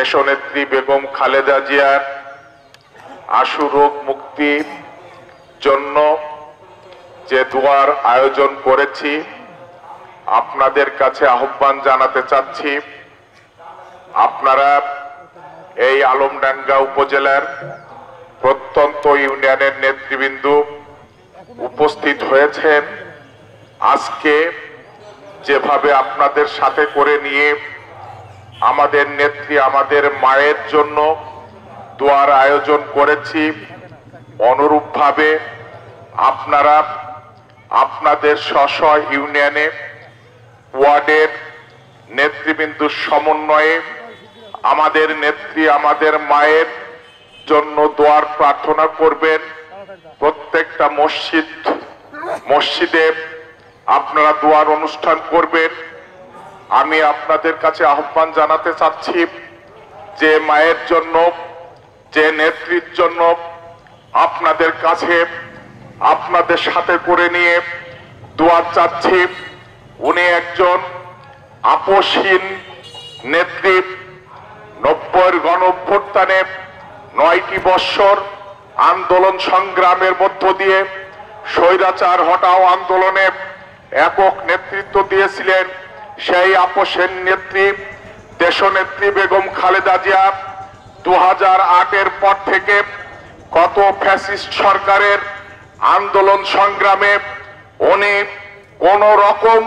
দেশনেত্রী বেগম খালেদা জিয়ার আশু রোগ মুক্তির জন্য যে দোয়ার আয়োজন করেছি, আপনাদের কাছে আহ্বান জানাতে চাচ্ছি, আপনারা এই আলমডাঙ্গা উপজেলার প্রত্যন্ত ইউনিয়নের নেতৃবৃন্দ উপস্থিত হয়েছেন। আজকে যেভাবে আপনাদের সাথে করে নিয়ে আমাদের নেত্রী, আমাদের মায়ের জন্য দোয়ার আয়োজন করেছি, অনুরূপভাবে আপনারা আপনাদের স্ব ইউনিয়নে ওয়ার্ডের নেতৃবৃন্দুর সমন্বয়ে আমাদের নেত্রী, আমাদের মায়ের জন্য দোয়ার প্রার্থনা করবেন। প্রত্যেকটা মসজিদে আপনারা দোয়ার অনুষ্ঠান করবেন। আমি আপনাদের কাছে আহ্বান জানাতে চাচ্ছি যে মায়ের জন্য, যে নেত্রীর জন্য আপনাদের কাছে আপনাদের সাথে করে নিয়ে দোয়া চাচ্ছি, উনি একজন আপোষহীন নেত্রী। 90-এর গণঅভ্যুত্থানে 9টি বৎসর আন্দোলন সংগ্রামের মধ্য দিয়ে স্বৈরাচার হটাও আন্দোলনে একক নেতৃত্ব দিয়েছিলেন সেই আপোষহীন নেত্রী দেশনেত্রী বেগম খালেদা জিয়া 2008-এর পর থেকে কত ফ্যাসিস্ট সরকারের আন্দোলন সংগ্রামে উনি কোন রকম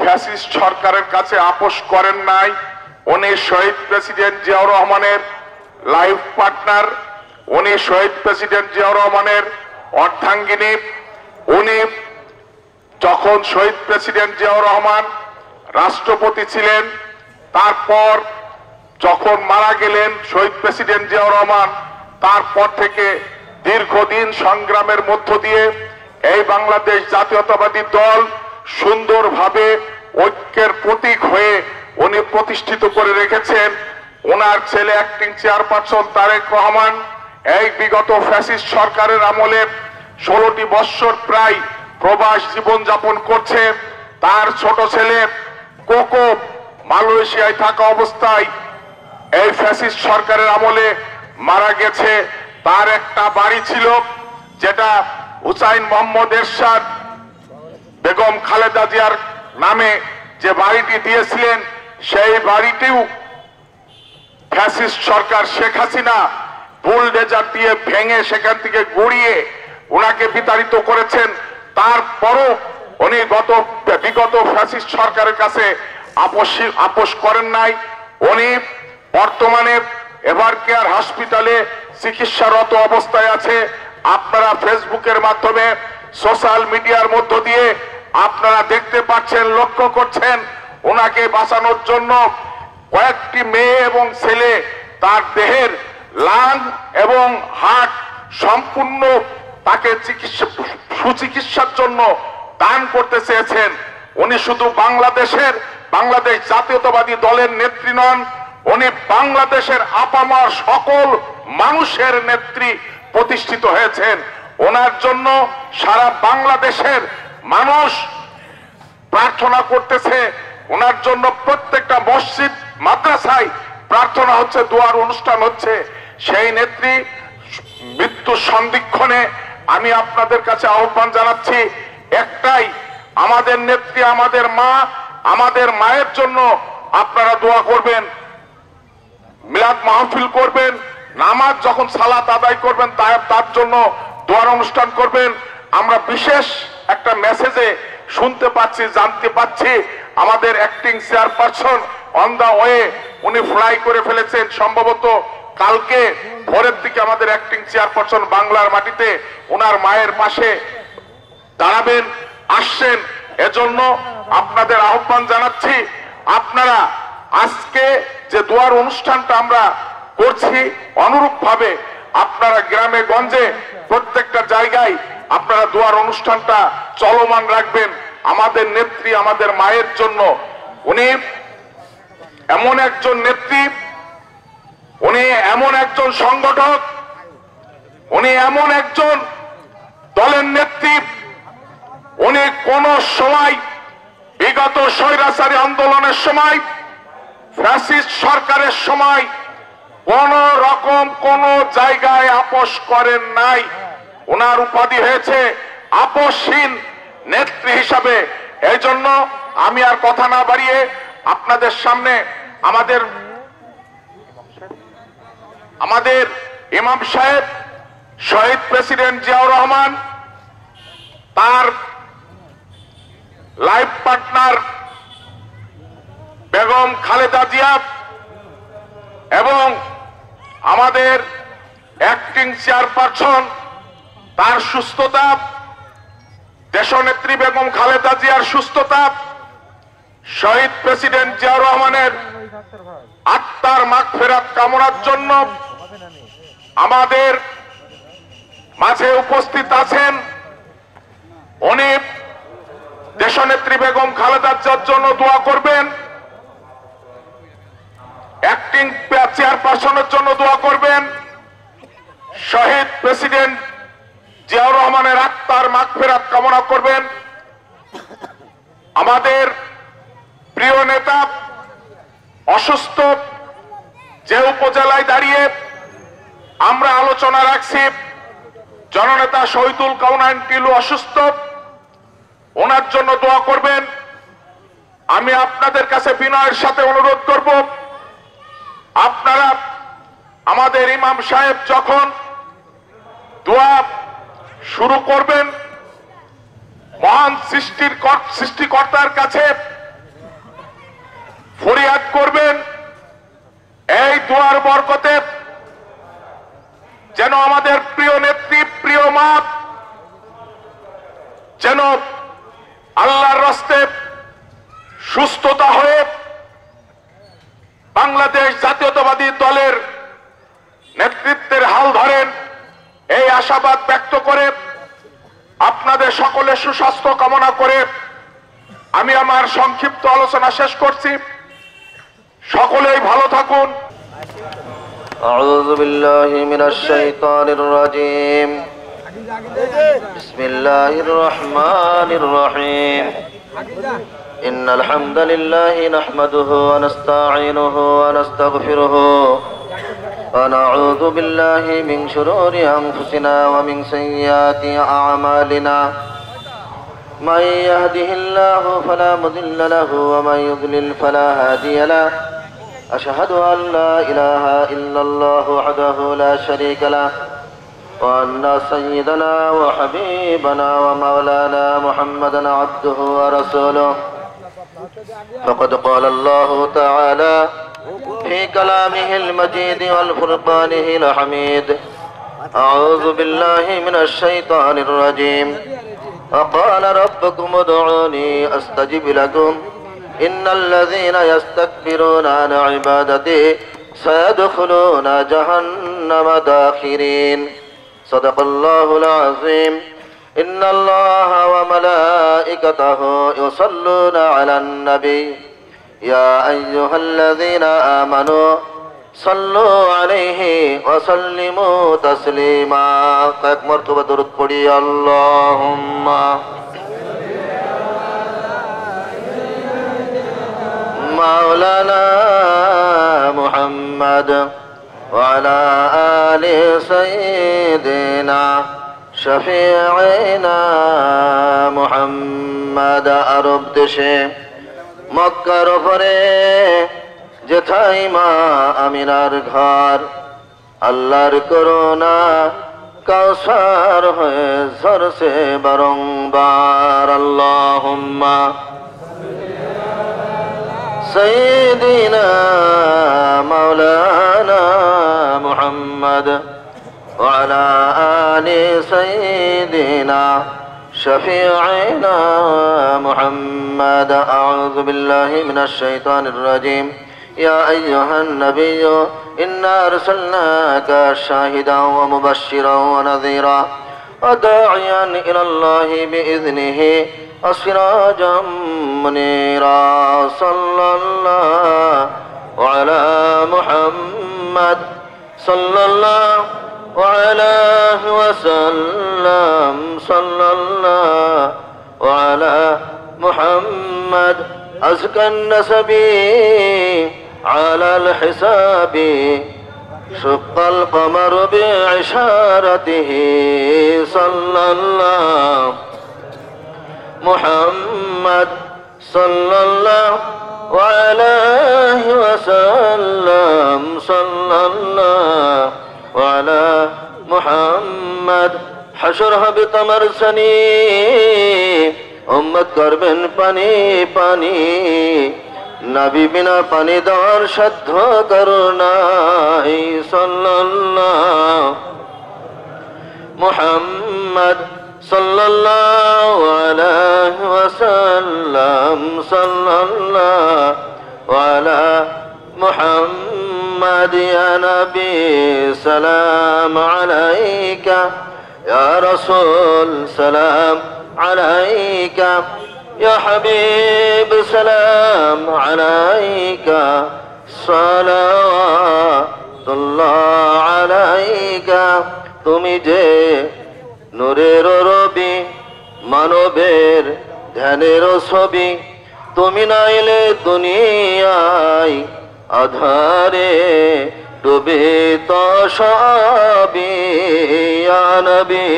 ফ্যাসিস্ট সরকারের কাছে আপোষ করেন নাই। উনি শহীদ প্রেসিডেন্ট জিয়াউর রহমানের লাইফ পার্টনার, উনি শহীদ প্রেসিডেন্ট জিয়াউর রহমানের অর্ধাঙ্গিনী। উনি যখন শহীদ প্রেসিডেন্ট জিয়াউর রহমান রাষ্ট্রপতি ছিলেন, তারপর যখন মারা গেলেন শহীদ প্রেসিডেন্ট জিয়াউর রহমান, তারপর থেকে দীর্ঘদিন সংগ্রামের মধ্য দিয়ে এই বাংলাদেশ জাতীয়তাবাদী দল সুন্দরভাবে ঐক্যের প্রতীক হয়ে উনি প্রতিষ্ঠিত করে রেখেছেন। ওনার ছেলে অ্যাক্টিং চেয়ারপারসন তারেক রহমান এই বিগত ফ্যাসিস্ট সরকারের আমলে 16টি বৎসর প্রায় প্রবাস জীবন যাপন করছে। তার ছোট ছেলে কোকো মালয়েশিয়ায় থাকা অবস্থায় এই ফ্যাসিস্ট সরকারের আমলে মারা গেছে। তার একটা বাড়ি ছিল যেটা হুসাইন মোহাম্মদ এরশাদ বেগম খালেদা জিয়ার নামে যে বাড়িটি দিয়েছিলেন, সেই বাড়িটিও ফ্যাসিস্ট সরকার শেখ হাসিনা বুলডোজার দিয়ে ভেঙে সেখান থেকে গড়িয়ে ওনাকে বিতাড়িত করেছেন। তারপরও উনি বিগত ফ্যাসিস্ট সরকারের কাছে আপোষ করেন নাই। উনি বর্তমানে এভার কেয়ার হসপিটালে চিকিৎসারত অবস্থায় আছে। আপনারা ফেসবুকের মাধ্যমে, সোশ্যাল মিডিয়ার মধ্য দিয়ে আপনারা দেখতে পাচ্ছেন, লক্ষ্য করছেন। ওনাকে বাঁচানোর জন্য কয়েকটি মেয়ে এবং ছেলে তার দেহের লাং এবং হার্ট সম্পূর্ণ তাকে সুচিকিৎসার জন্য দান করতে চেয়েছেন। উনি শুধু বাংলাদেশ জাতীয়তাবাদী দলের নেত্রী নন, উনি বাংলাদেশের আপামর সকল মানুষের নেত্রী প্রতিষ্ঠিত হয়েছেন। ওনার জন্য সারা বাংলাদেশের মানুষ প্রার্থনা করতেছে। ওনার জন্য প্রত্যেকটা মসজিদ, মাদ্রাসায় প্রার্থনা হচ্ছে, দোয়ার অনুষ্ঠান হচ্ছে। সেই নেত্রী মৃত্যুর সন্ধিক্ষণে আমি আপনাদের কাছে আহ্বান জানাচ্ছি একটাই, আমাদের নেত্রী, আমাদের মা, আমাদের মায়ের জন্য আপনারা দোয়া করবেন, মিলাদ মাহফিল করবেন, নামাজ যখন সালাত আদায় করবেন তার জন্য দোয়ার অনুষ্ঠান করবেন। আমরা বিশেষ একটা মেসেজে শুনতে পাচ্ছি, জানতে পাচ্ছি, আমাদের acting chairperson on the way উনি ফ্লাই করে ফেলেছেন। সম্ভবত কালকে ভোরের দিকে আমাদের অ্যাক্টিং চেয়ারপারসন বাংলার মাটিতে ওনার মায়ের পাশে দাঁড়াবেন, আসছেন। এজন্য আপনাদের আহ্বান জানাচ্ছি, আপনারা আজকে যে দোয়ার অনুষ্ঠানটা আমরা করছি, অনুরূপভাবে আপনারা গ্রামে গঞ্জে প্রত্যেকটা জায়গায় আপনারা দোয়ার অনুষ্ঠানটা চলমান রাখবেন আমাদের নেত্রী, আমাদের মায়ের জন্য। উনি এমন একজন নেত্রী, উনি এমন একজন সংগঠক, উনি এমন একজন দলের নেত্রী, উনি কোন সময় বিগত স্বৈরাচারী আন্দোলনের সময়, ফ্যাসিস্ট সরকারের সময় কোন রকম কোন জায়গায় আপোষ করেন নাই। ওনার উপাধি হয়েছে আপোষহীন নেত্রী হিসাবে। এই জন্য আমি আর কথা না বাড়িয়ে আপনাদের সামনে আমাদের ইমাম সাহেব শহীদ প্রেসিডেন্ট জিয়াউর রহমান, তার লাইফ পার্টনার বেগম খালেদা জিয়া এবং আমাদের অ্যাক্টিং চেয়ারপারসন, তার সুস্থতা, দেশনেত্রী বেগম খালেদা জিয়ার সুস্থতা, শহীদ প্রেসিডেন্ট জিয়াউর রহমানের আত্মার মাগফিরাত কামনার জন্য আমাদের মাঝে উপস্থিত আছেন। উনি দেশনেত্রী বেগম খালেদা জিয়ার জন্য দোয়া করবেন, অ্যাক্টিং চেয়ারপারসনের জন্য দোয়া করবেন, শহীদ প্রেসিডেন্ট জিয়াউর রহমানের আত্মার মাগফিরাত কামনা করবেন। আমাদের প্রিয় নেতা অসুস্থ, যে উপজেলায় দাঁড়িয়ে আমরা আলোচনা রাখছি, জননেতা শহীদুল কাউনাইন টিলু অসুস্থ, ওনার জন্য দোয়া করবেন। আমি আপনাদের কাছে বিনয়ের সাথে অনুরোধ করব, আপনারা আমাদের ইমাম সাহেব যখন দোয়া শুরু করবেন, মহান সৃষ্টিকর্তার কাছে ফরিয়াদ করবেন এই দোয়ার বরকতে যেন আমাদের প্রিয় নেত্রী, প্রিয় মা যেন আল্লাহর রাস্তে সুস্থতা হয়ে বাংলাদেশ জাতীয়তাবাদী দলের নেতৃত্বের হাল ধরেন, এই আশাবাদ ব্যক্ত করে আপনাদের সকলের সুস্বাস্থ্য কামনা করে আমি আমার সংক্ষিপ্ত আলোচনা শেষ করছি। সকলেই ভালো থাকুন। أعوذ بالله من الشيطان الرجيم. بسم الله الرحمن الرحيم. إن الحمد لله نحمده ونستعينه ونستغفره ونعوذ بالله من شرور أنفسنا ومن سيئات أعمالنا. من يهده الله فلا مضل له ومن يضلل فلا هادي له. أشهد أن لا إله إلا الله وحده لا شريك له وأن سيدنا وحبيبنا ومولانا محمدا عبده ورسوله. فقد قال الله تعالى في كلامه المجيد والفرقانه الحميد: أعوذ بالله من الشيطان الرجيم. وقال ربكم ادعوني أستجب لكم إن الذين يستكبرون عن عبادتي سيدخلون جهنم داخرين. صدق الله العظيم. إن الله وملائكته يصلون على النبي يا أيها الذين آمنوا صلوا عليه وسلموا تسليما. কয়েক মর্তবা দরুদ পড়ি। আল্লাহুম্মা مولانا محمد وعلى آل سيدنا شفيعنا محمد. আরব দেশে মক্কার উপরে যেথায় মা আমিনার ঘর, আল্লাহর করুণা কাউসার হয়ে ঝরছে বারংবার। আল্লাহুম্মা سيدنا مولانا محمد وعلى آل سيدنا شفيعنا محمد. أعوذ بالله من الشيطان الرجيم. يا أيها النبي إنا أرسلناك شاهدا ومبشرا ونذيرا وداعيا إلى الله بإذنه وسراجا منيرا. صلى الله على محمد صلى الله عليه وسلم. صلى الله على محمد أزكى النسب على الحساب شق القمر بعشارته صلى الله محمد صلى الله عليه وسلم صلى الله على محمد حشر হবে তোমার সানি উম্মত করবেন পানি পানি নবী বিনা পানি দেওয়ার সাধ্য করুণাই সাল্লাল্লাহু মুহাম্মদ সাল্লাল্লাহু আলাইহি ওয়াসাল্লাম সাল্লাল্লাহু আলা মুহাম্মদ ইয়া নবী সালাম আলাইকা ইয়া রাসূল সালাম আলাইকা ইয়া হাবিব সালাম আলাইকা সালাওয়াতুল্লাহ আলাইকা তুমি যে নূরের রবি মানবের ধ্যানের ছবি তুমি না এলে দুনিয়ায় আধারে ডুবে তো সবই ইয়া নবী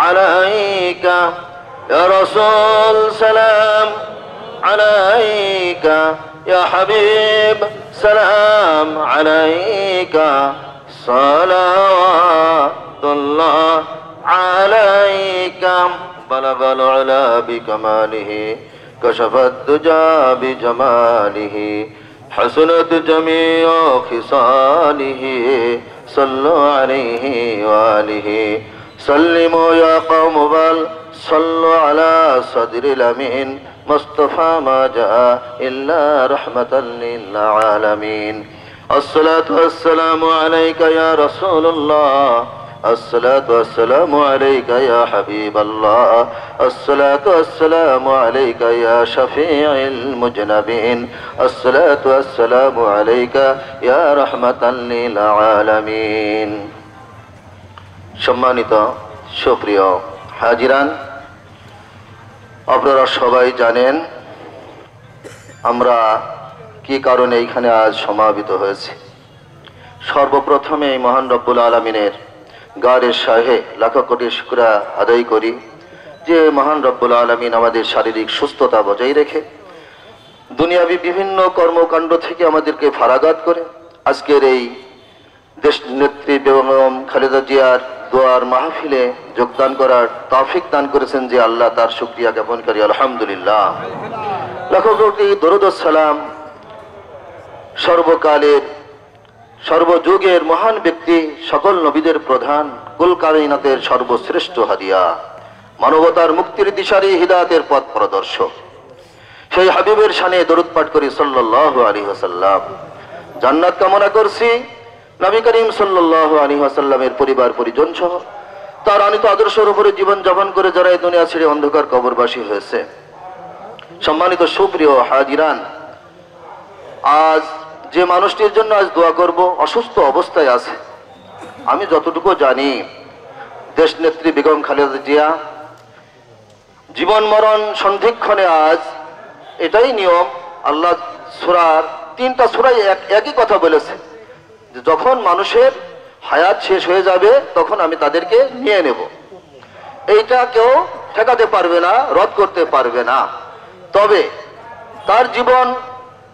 আলাইকা ইয়া রাসূল সালাম আলাইকা ইয়া হাবিব সালাম আলাইকা সালাওয়াতুল্লাহ আলাইকা বালাগাল আলা বিকামালিহি কাশাফাত দুজা বিজামালিহি হাসনাত জামিউ খিসালিহি সাল্লু আলাইহি ওয়া আলিহি সাল্লিমু ইয়া কওম বাল সাল্লু আলা সাদরিল আমিন মুস্তাফা মা জা ইল্লা রাহমাতাল লিল আলামিন الصلاة والسلام عليك يا رسول الله الصلاة والسلام عليك يا حبيب الله الصلاة والسلام عليك يا شفيع المذنبين الصلاة والسلام عليك يا رحمة للعالمين সম্মানিত সুপ্রিয় হাজিরান আপনারা সবাই জানেন আমরা কি কারণে এইখানে আজ সমাবেত হয়েছে। সর্বপ্রথমে এই মহান রব্বুল আলামিনের গারের শাহে লাখ কোটি শুকরা আদায় করি যে মহান রব্বুল আলামিন আমাদের শারীরিক সুস্থতা বজায় রেখে দুনিয়াবি বিভিন্ন কর্মকাণ্ড থেকে আমাদেরকে ফারাগাত করে আজকের এই দেশ নেত্রী বেগম খালেদা জিয়ার দোয়ার মাহফিলে যোগদান করার তৌফিক দান করেছেন যে আল্লাহ তার শুকরিয়া জ্ঞাপন করি আলহামদুলিল্লাহ। লাখ কোটি দরুদ ও সালাম সর্বকালের সর্বযুগের মহান ব্যক্তি সকল নবীদের প্রধান কুল কায়নাতের সর্বশ্রেষ্ঠ হাদিয়া মানবতার মুক্তির দিশারি হিদায়াতের পথ প্রদর্শক সেই হাবিবের শানে দরুদ পাঠ করি সাল্লাল্লাহু আলাইহি ওয়াসাল্লাম। জান্নাত কামনা করছি নবী করিম সাল্লাল্লাহু আলাইহি ওয়াসাল্লামের পরিবার পরিজন সহ তার আনিত আদর্শের উপরে জীবন যাপন করে যারা এই দুনিয়া ছেড়ে অন্ধকার কবরবাসী হয়েছে। সম্মানিত সুপ্রিয় হাজিরান, আজ যে মানুষটির জন্য আজ দোয়া করব অসুস্থ অবস্থায় আছে। আমি যতটুকু জানি দেশ নেত্রী বেগম খালেদা জিয়া জীবন মরণ সন্ধিক্ষণে আজ এটাই নিয়ম। আল্লাহ সূরার 3টা সূরায় একই কথা বলেছে যে যখন মানুষের হায়াত শেষ হয়ে যাবে তখন আমি তাদেরকে নিয়ে নেব। এইটা কেউ ঠেকাতে পারবে না, রদ করতে পারবে না। তবে তার জীবন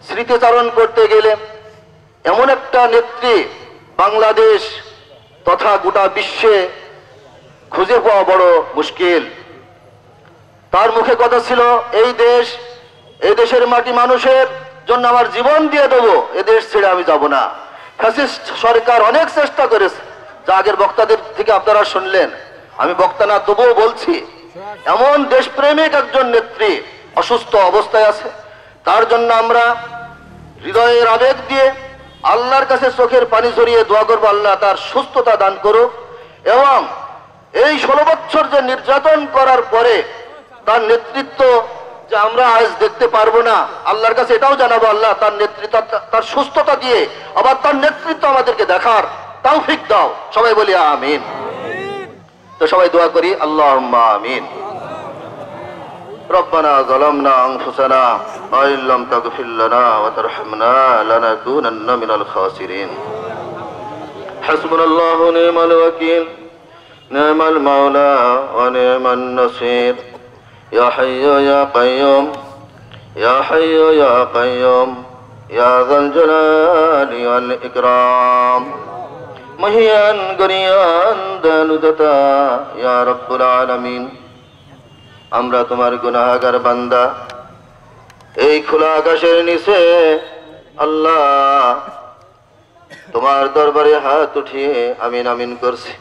স্মৃতিচারণ করতে গেলে এমন একটা নেত্রী বাংলাদেশ তথা গোটা বিশ্বে খুঁজে পাওয়া বড় মুশকিল। তার মুখে কথা ছিল এই দেশের মাটি মানুষের জন্য আমার জীবন দিয়ে দেবো, এ দেশ ছেড়ে আমি যাব না। ফ্যাসিস্ট সরকার অনেক চেষ্টা করেছে, যা আগের বক্তাদের থেকে আপনারা শুনলেন, আমি বক্তা না তবুও বলছি, এমন দেশপ্রেমিক একজন নেত্রী অসুস্থ অবস্থায় আছে। তার জন্য আমরা হৃদয়ের আবেগ দিয়ে আল্লাহর কাছে চোখের পানি ঝরিয়ে দোয়া করবো আল্লাহ তার সুস্থতা দান করুক এবং এই 16 বছর যে নির্যাতন করার পরে তার নেতৃত্ব যে আমরা আজ দেখতে পারবো না, আল্লাহর কাছে এটাও জানাবো আল্লাহ তার নেতৃত্ব তার সুস্থতা দিয়ে আবার তার নেতৃত্ব আমাদেরকে দেখার তৌফিক দাও। সবাই বলি আমিন। তো সবাই দোয়া করি আল্লাহুম্মা আমিন। ربنا ظلمنا أنفسنا وإن لم تغفر لنا وترحمنا لنكونن من الخاسرين حسبنا الله ونعم الوكيل نعم المولى ونعم النصير يا حي يا قيوم يا حي يا قيوم يا ذا الجلال والإكرام مهيان গরিয়ান দয়ালুদাতা ইয়া রব্বুল আলামিন আমরা তোমার গুনাহগার বান্দা এই খোলা আকাশের নিচে আল্লাহ তোমার দরবারে হাত উঠিয়ে আমিন আমিন করছি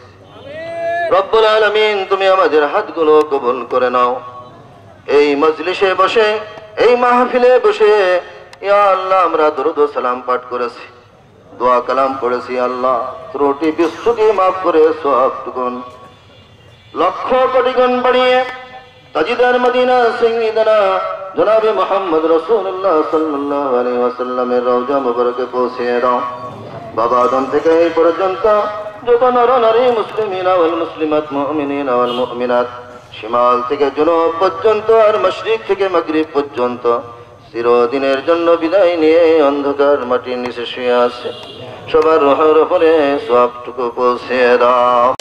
রব্বুল আলামিন তুমি আমাদের হাতগুলো কবুল করে নাও এই মজলিসে বসে এই মাহফিলে বসে ইয়া আল্লাহ আমরা দরুদ ও সালাম পাঠ করেছি দোয়া কালাম পড়েছি আল্লাহ ত্রুটি বিচ্যুতি মাফ করে সওয়াবটুকুন লক্ষ কোটি গুণ বাড়িয়ে তাজিদার মদিনা সাইয়্যিদানা জনাবে মুহাম্মদ রাসূলুল্লাহ সাল্লাল্লাহু আলাইহি ওয়াসাল্লামের রওজা মুবারকে পৌঁছে দাও বাবা আদম থেকে এই পর্যন্ত যত নর নারী মুসলিমিনা ওয়াল মুসলিমাত মুমিনিনা ওয়াল মুমিনাত শিমাল থেকে জুনুব পর্যন্ত আর মাশরিক থেকে মাগরিব পর্যন্ত চিরদিনের জন্য বিদায় নিয়ে অন্ধকার মাটির নিচে শুয়ে আছে সবার রুহের উপরে সওয়াবটুকু পৌঁছে দাও।